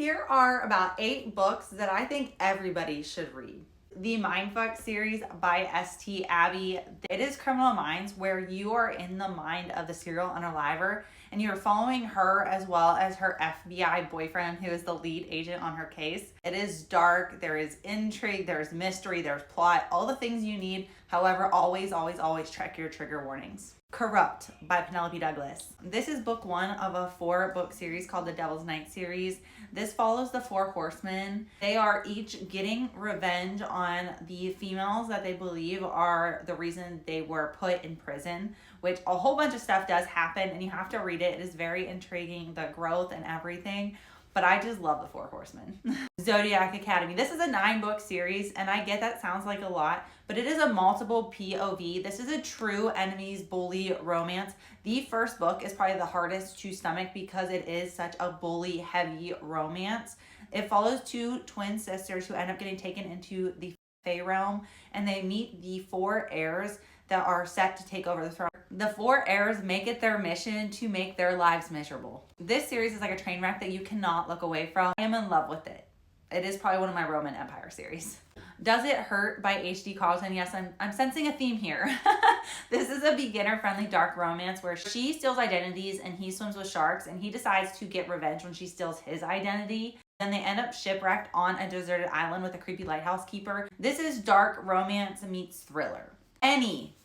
Here are about 8 books that I think everybody should read. The Mindfuck series by S.T. Abby. It is Criminal Minds, where you are in the mind of the serial unaliver and you're following her as well as her FBI boyfriend, who is the lead agent on her case. It is dark, there is intrigue, there's mystery, there's plot, all the things you need. However, always check your trigger warnings. Corrupt by Penelope Douglas. This is book 1 of a 4-book series called the Devil's Night series. This follows the 4 horsemen. They are each getting revenge on the females that they believe are the reason they were put in prison, which a whole bunch of stuff does happen and you have to read it. It is very intriguing, the growth and everything. But I just love the 4 horsemen. Zodiac Academy. This is a 9-book series, and I get that sounds like a lot, but it is a multiple POV. This is a true enemies bully romance. The first book is probably the hardest to stomach because it is such a bully heavy romance. It follows 2 twin sisters who end up getting taken into the Fae realm, and they meet the 4 heirs that are set to take over the throne. The 4 heirs make it their mission to make their lives miserable. This series is like a train wreck that you cannot look away from. I am in love with it. It is probably one of my Roman Empire series. Does It Hurt by H.D. Carlton. Yes, I'm sensing a theme here. This is a beginner-friendly dark romance where she steals identities and he swims with sharks, and he decides to get revenge when she steals his identity. Then they end up shipwrecked on a deserted island with a creepy lighthouse keeper. This is dark romance meets thriller. Any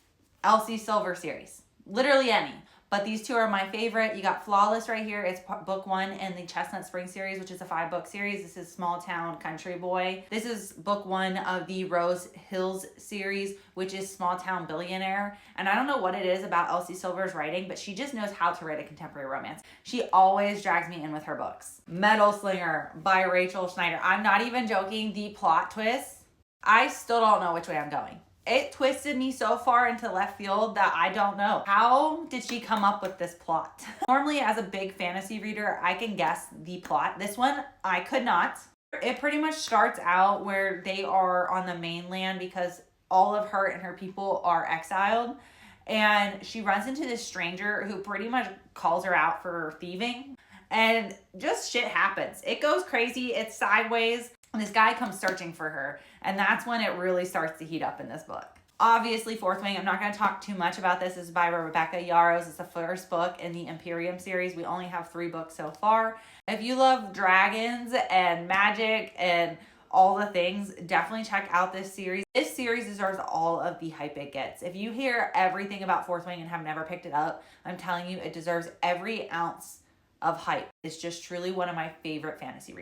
Elsie Silver series, literally any, but these 2 are my favorite. You got Flawless right here. It's book 1 in the Chestnut Spring series, which is a 5-book series. This is Small Town Country Boy. This is book 1 of the Rose Hills series, which is Small Town Billionaire. And I don't know what it is about Elsie Silver's writing, but she just knows how to write a contemporary romance. She always drags me in with her books. Metal Slinger by Rachel Schneider. I'm not even joking. The plot twist, I still don't know which way I'm going. It twisted me so far into left field that I don't know. How did she come up with this plot? Normally, as a big fantasy reader, I can guess the plot. This one, I could not. It pretty much starts out where they are on the mainland because all of her and her people are exiled. And she runs into this stranger who pretty much calls her out for thieving. And just shit happens. It goes crazy. It's sideways. And this guy comes searching for her, and that's when it really starts to heat up in this book. Obviously, Fourth Wing, I'm not going to talk too much about this. This is by Rebecca Yarros. It's the first book in the Imperium series. We only have 3 books so far. If you love dragons and magic and all the things, definitely check out this series. This series deserves all of the hype it gets. If you hear everything about Fourth Wing and have never picked it up, I'm telling you, it deserves every ounce of hype. It's just truly one of my favorite fantasy reads.